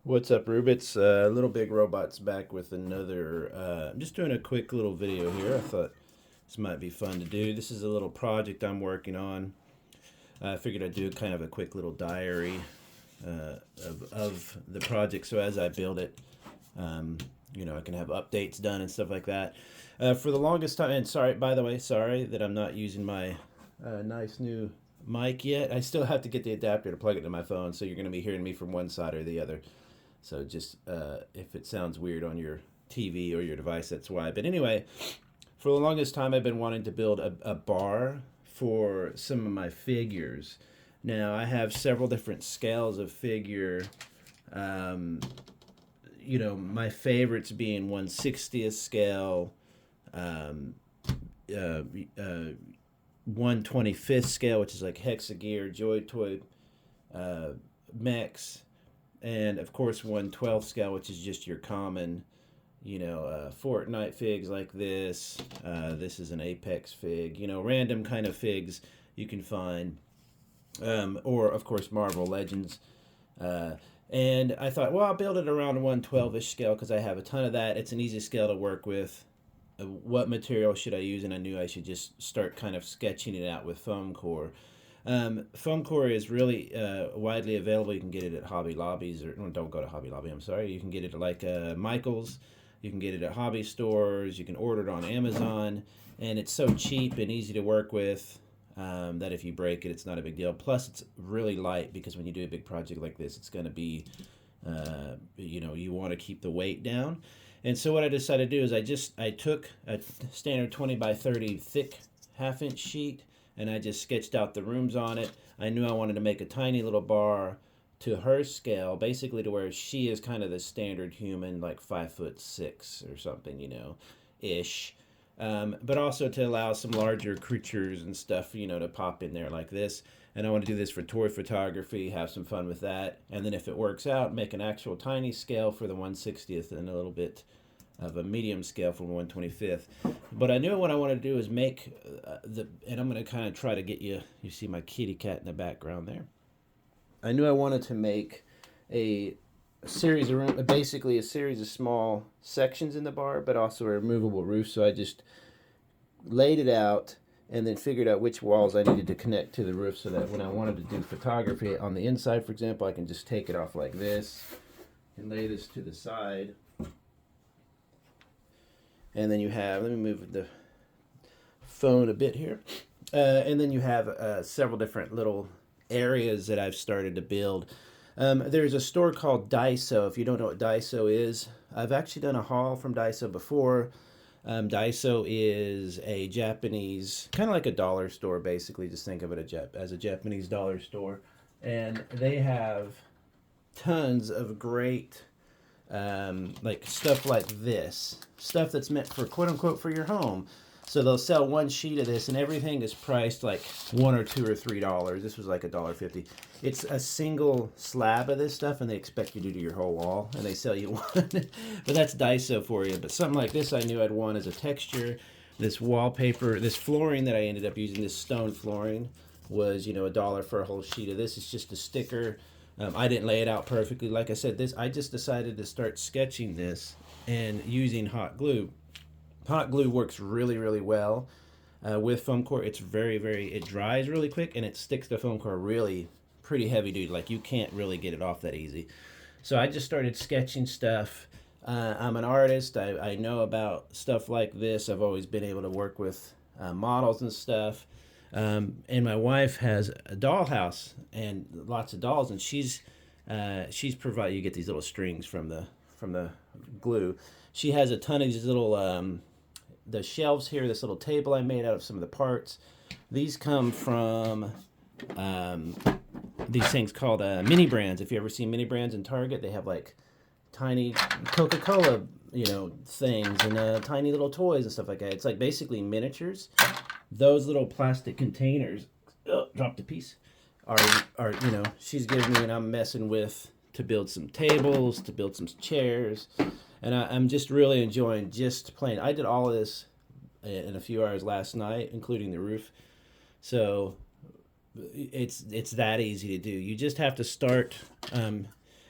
What's up, Rube? It's Little Big Robots back with another. I'm just doing a quick little video here. I thought this might be fun to do. This is a little project I'm working on. I figured I'd do kind of a quick little diary of the project, so as I build it, I can have updates done and stuff like that. For the longest time, and sorry, by the way, sorry that I'm not using my nice new mic yet. I still have to get the adapter to plug it to my phone, so you're going to be hearing me from one side or the other. So just if it sounds weird on your TV or your device, that's why. But anyway, for the longest time, I've been wanting to build a bar for some of my figures. Now, I have several different scales of figure. Um, my favorites being 1/60th scale, um, uh, uh, 1/25th scale, which is like Hexagear, Joy Toy, uh, Mechs, and of course 1/12 scale, which is just your common, Fortnite figs like this. This is an Apex fig, random kind of figs you can find, or of course Marvel Legends. Uh, and I thought, well, I'll build it around a 1/12ish scale because I have a ton of that. It's an easy scale to work with. What material should I use? And I knew I should just start kind of sketching it out with foam core. Foam core is really widely available. You can get it at Hobby Lobbies, or no, don't go to Hobby Lobby. I'm sorry. You can get it at like Michaels. You can get it at hobby stores. You can order it on Amazon, and it's so cheap and easy to work with that if you break it, it's not a big deal. Plus, it's really light because when you do a big project like this, it's going to be, you want to keep the weight down. And so what I decided to do is I took a standard 20 by 30 thick half-inch sheet and I just sketched out the rooms on it. I knew I wanted to make a tiny little bar to her scale, basically to where she is kind of the standard human, like 5'6" or something, ish. But also to allow some larger creatures and stuff, to pop in there like this. And I want to do this for toy photography, have some fun with that. And then if it works out, make an actual tiny scale for the 1/60th and a little bit of a medium scale for 1/25th. But I knew what I wanted to do is make and I'm going to kind of try to get you see my kitty cat in the background there. I knew I wanted to make a series of basically a series of small sections in the bar, but also a removable roof. So I just laid it out and then figured out which walls I needed to connect to the roof so that when I wanted to do photography on the inside, for example, I can just take it off like this and lay this to the side. And then you have, let me move the phone a bit here. And then you have several different little areas that I've started to build. There's a store called Daiso. If you don't know what Daiso is, I've actually done a haul from Daiso before. Daiso is a Japanese, kind of like a dollar store, basically. Just think of it as a Japanese dollar store. And they have tons of great, like stuff like this. Stuff that's meant for, quote unquote, for your home. So they'll sell one sheet of this, and everything is priced like $1 or $2 or $3. This was like $1.50. It's a single slab of this stuff, and they expect you to do your whole wall, and they sell you one. But that's Daiso for you. But something like this, I knew I'd want as a texture. This wallpaper, this flooring that I ended up using, this stone flooring, was $1 for a whole sheet of this. It's just a sticker. I didn't lay it out perfectly. Like I said, I just decided to start sketching this and using hot glue. Hot glue works really, really well with foam core. It's it dries really quick and it sticks to foam core really pretty heavy duty. Like you can't really get it off that easy. So I just started sketching stuff. I'm an artist. I know about stuff like this. I've always been able to work with models and stuff. And my wife has a dollhouse and lots of dolls, and she's provided. You get these little strings from the glue. She has a ton of these little the shelves here, this little table I made out of some of the parts. These come from these things called mini brands. If you ever see mini brands in Target, they have like tiny Coca-Cola, things and tiny little toys and stuff like that. It's like basically miniatures. Those little plastic containers, dropped a piece, are she's giving me and I'm messing with to build some tables, to build some chairs. And I'm just really enjoying just playing. I did all of this in a few hours last night, including the roof. So it's that easy to do. You just have to start.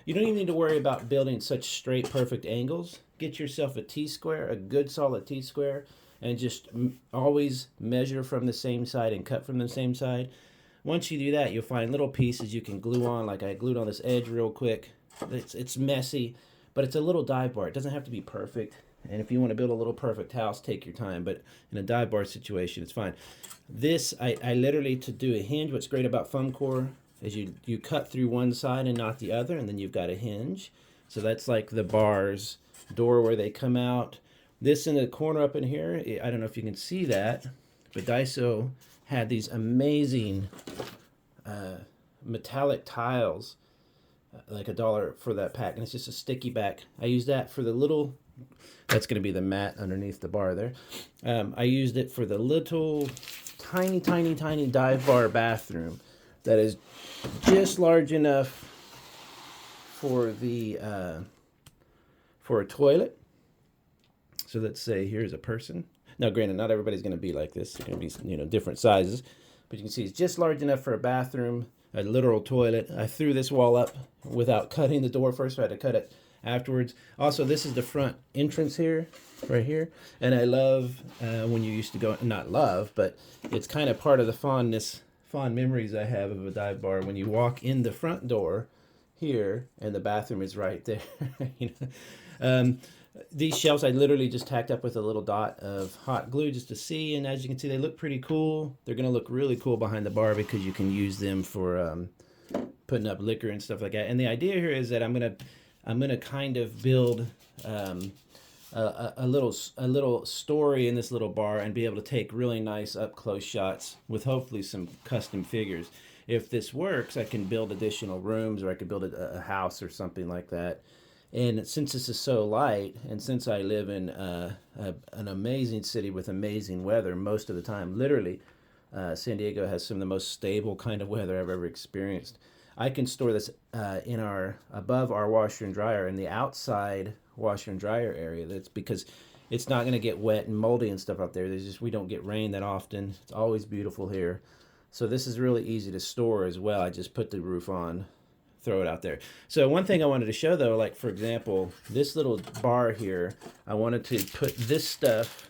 You don't even need to worry about building such straight, perfect angles. Get yourself a T-square, a good solid T-square, and just always measure from the same side and cut from the same side. Once you do that, you'll find little pieces you can glue on, like I glued on this edge real quick. It's messy, but it's a little dive bar. It doesn't have to be perfect. And if you want to build a little perfect house, take your time. But in a dive bar situation, it's fine. This, I literally, to do a hinge, what's great about foam core is you cut through one side and not the other, and then you've got a hinge. So that's like the bars, door where they come out. This in the corner up in here, I don't know if you can see that, but Daiso had these amazing metallic tiles, like $1 for that pack, and it's just a sticky back. I use that for the little, that's going to be the mat underneath the bar there. I used it for the little tiny dive bar bathroom that is just large enough for the for a toilet. So let's say here's a person. Now, granted, not everybody's going to be like this. They're going to be, different sizes, but you can see it's just large enough for a bathroom, a literal toilet. I threw this wall up without cutting the door first, so I had to cut it afterwards. Also, this is the front entrance here, right here, and I love when you used to go, not love, but it's kind of part of the fond memories I have of a dive bar when you walk in the front door here and the bathroom is right there. These shelves I literally just tacked up with a little dot of hot glue just to see, and as you can see, they look pretty cool. They're going to look really cool behind the bar because you can use them for putting up liquor and stuff like that. And the idea here is that I'm gonna kind of build a little story in this little bar and be able to take really nice up close shots with hopefully some custom figures. If this works, I can build additional rooms, or I could build a house or something like that. And since this is so light, and since I live in an amazing city with amazing weather most of the time, literally, San Diego has some of the most stable kind of weather I've ever experienced. I can store this above our washer and dryer in the outside washer and dryer area. That's because it's not going to get wet and moldy and stuff out there. We don't get rain that often. It's always beautiful here. So this is really easy to store as well. I just put the roof on, throw it out there. So one thing I wanted to show though, like for example, this little bar here, I wanted to put this stuff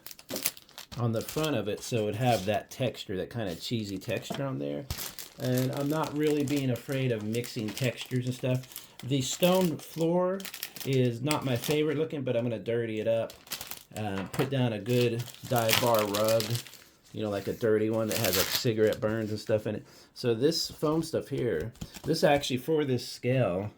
on the front of it so it would have that texture, that kind of cheesy texture on there. And I'm not really being afraid of mixing textures and stuff. The stone floor is not my favorite looking, but I'm going to dirty it up. Put down a good dive bar rug, like a dirty one that has like cigarette burns and stuff in it. So this foam stuff here, this actually for this scale,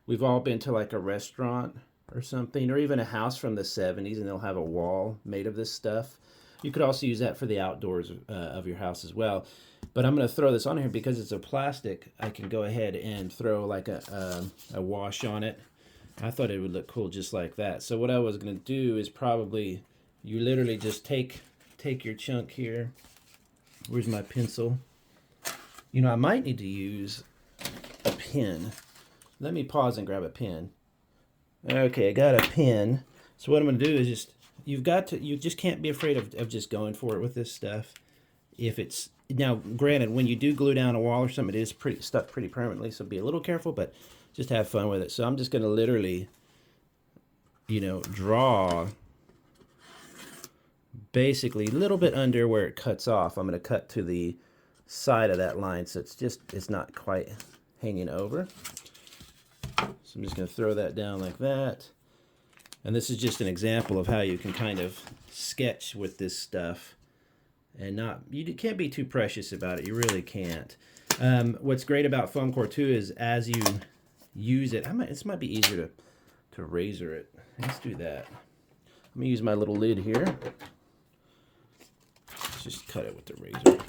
we've all been to like a restaurant or something, or even a house from the 70s, and they'll have a wall made of this stuff. You could also use that for the outdoors of your house as well. But I'm going to throw this on here because it's a plastic. I can go ahead and throw like a wash on it. I thought it would look cool just like that. So what I was going to do is probably, you literally just take your chunk here. Where's my pencil? I might need to use a pen. Let me pause and grab a pen. Okay, I got a pen. So what I'm going to do is you just can't be afraid of just going for it with this stuff. Now, granted, when you do glue down a wall or something, it is stuck pretty permanently, so be a little careful, but just have fun with it. So I'm just going to literally, draw basically a little bit under where it cuts off. I'm going to cut to the side of that line, so it's not quite hanging over. So I'm just going to throw that down like that. And this is just an example of how you can kind of sketch with this stuff. And you can't be too precious about it. You really can't. What's great about foam core too is as you use it, this might be easier to razor it. Let's do that. I'm gonna use my little lid here. Let's just cut it with the razor. If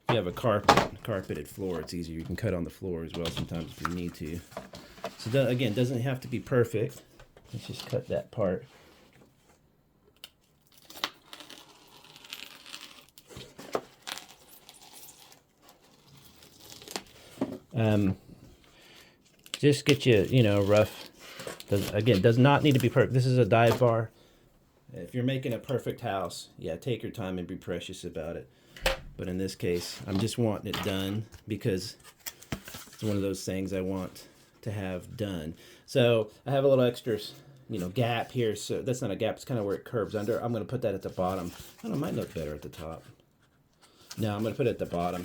you have a carpeted floor, it's easier. You can cut on the floor as well sometimes if you need to. So again, doesn't have to be perfect. Let's just cut that part. Just get you, rough. Does not need to be perfect. This is a dive bar. If you're making a perfect house, yeah, take your time and be precious about it. But in this case, I'm just wanting it done because it's one of those things I want to have done. So I have a little extra, gap here. So that's not a gap. It's kind of where it curves under. I'm going to put that at the bottom. I don't know, it might look better at the top. No, I'm going to put it at the bottom.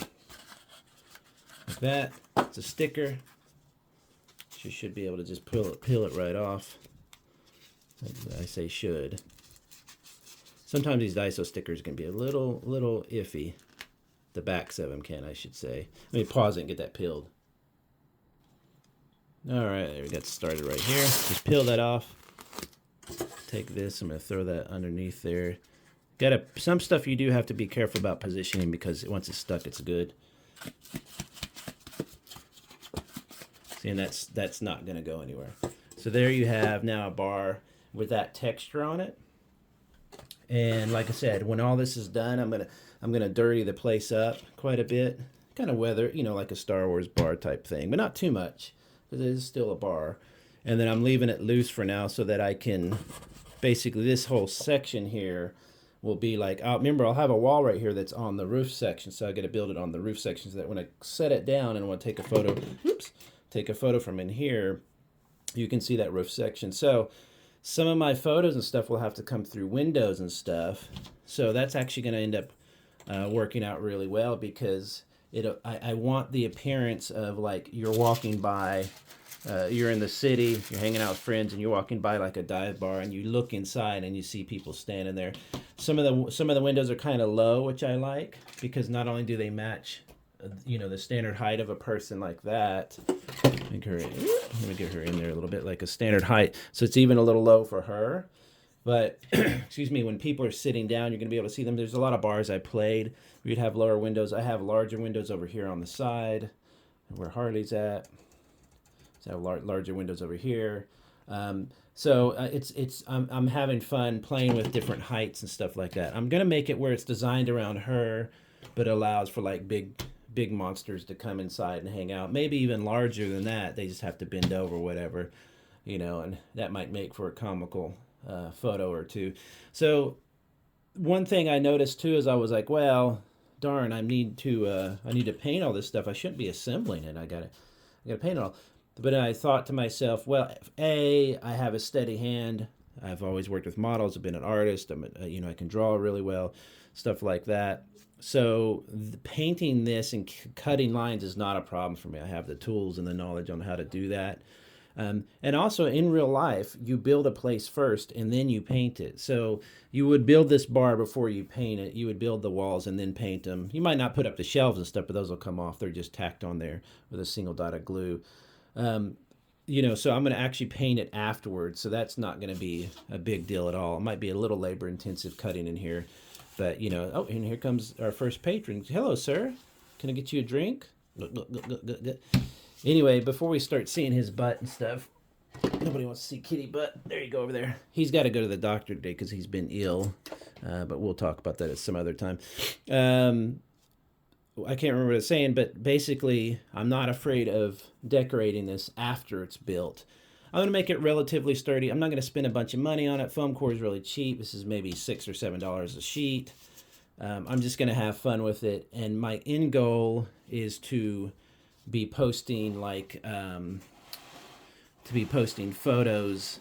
Like that. It's a sticker. You should be able to just peel it right off. I say should. Sometimes these ISO stickers can be a little iffy. The backs of them can, I should say. Let me pause it and get that peeled. All right, there we got started right here. Just peel that off. Take this, I'm gonna throw that underneath there. Some stuff you do have to be careful about positioning because once it's stuck, it's good. See, and that's not gonna go anywhere. So there you have now a bar with that texture on it. And like I said, when all this is done, I'm gonna dirty the place up quite a bit, kind of weather, like a Star Wars bar type thing, but not too much because it is still a bar. And then I'm leaving it loose for now so that I can, basically this whole section here will be like, remember I'll have a wall right here that's on the roof section, so I got to build it on the roof section so that when I set it down and I want to take a photo, take a photo from in here, you can see that roof section. So some of my photos and stuff will have to come through windows and stuff. So that's actually going to end up working out really well because I want the appearance of like you're walking by, you're in the city, you're hanging out with friends, and you're walking by like a dive bar, and you look inside and you see people standing there. Some of the windows are kind of low, which I like because not only do they match, the standard height of a person like that. Let me get her in there a little bit, like a standard height. So it's even a little low for her. But, excuse me, when people are sitting down, you're going to be able to see them. There's a lot of bars I played where you'd have lower windows. I have larger windows over here on the side where Harley's at. So I have larger windows over here. So I'm having fun playing with different heights and stuff like that. I'm going to make it where it's designed around her, but allows for like big monsters to come inside and hang out. Maybe even larger than that. They just have to bend over, whatever, and that might make for a comical photo or two. So one thing I noticed too is I was like, well, darn, I need to paint all this stuff. I shouldn't be assembling it. I gotta paint it all. But I thought to myself, well, I have a steady hand. I've always worked with models. I've been an artist. I can draw really well, stuff like that. So painting this and cutting lines is not a problem for me. I have the tools and the knowledge on how to do that. And also in real life, you build a place first and then you paint it. So you would build this bar before you paint it. You would build the walls and then paint them. You might not put up the shelves and stuff, but those will come off. They're just tacked on there with a single dot of glue. So I'm going to actually paint it afterwards. So that's not going to be a big deal at all. It might be a little labor intensive cutting in here. But, and here comes our first patron. Hello, sir. Can I get you a drink? Look. Anyway, before we start seeing his butt and stuff, nobody wants to see kitty butt. There you go over there. He's got to go to the doctor today because he's been ill. But we'll talk about that at some other time. I can't remember what I was saying, but basically, I'm not afraid of decorating this after it's built. I'm going to make it relatively sturdy. I'm not going to spend a bunch of money on it. Foam core is really cheap. This is maybe $6 or $7 a sheet. I'm just going to have fun with it. And my end goal is to be posting photos,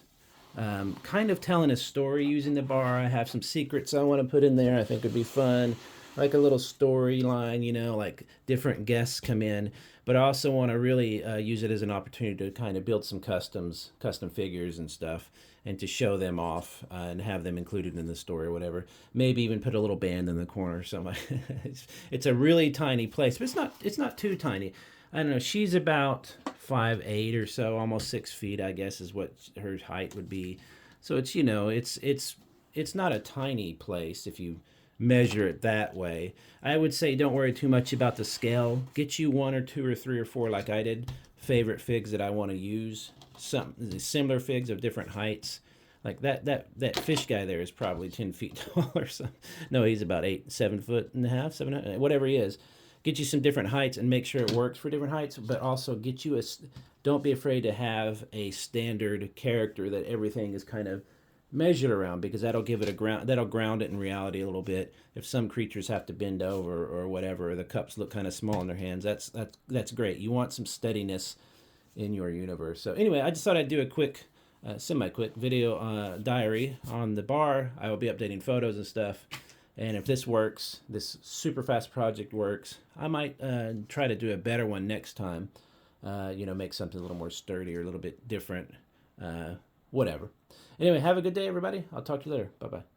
kind of telling a story using the bar. I have some secrets I want to put in there. I think would be fun. Like a little storyline, like different guests come in. But I also want to really use it as an opportunity to kind of build some custom figures and stuff, and to show them off and have them included in the story or whatever. Maybe even put a little band in the corner or something. It's a really tiny place, but it's not too tiny. I don't know. She's about 5'8" or so, almost 6 feet, I guess, is what her height would be. So it's not a tiny place if you measure it that way. I would say don't worry too much about the scale. Get you 1 or 2 or 3 or 4 like I did. Favorite figs that I want to use. Some similar figs of different heights. Like that fish guy there is probably 10 feet tall or something. No, he's about 7.5 feet, whatever he is. Get you some different heights and make sure it works for different heights, but also get you don't be afraid to have a standard character that everything is kind of measured around, because that'll give it that'll ground it in reality a little bit. If some creatures have to bend over or whatever, or the cups look kind of small in their hands, that's great. You want some steadiness in your universe. So anyway, I just thought I'd do a quick, semi-quick video diary on the bar. I will be updating photos and stuff. And if this works, this super fast project works, I might try to do a better one next time. Make something a little more sturdy or a little bit different. Whatever. Anyway, have a good day, everybody. I'll talk to you later. Bye-bye.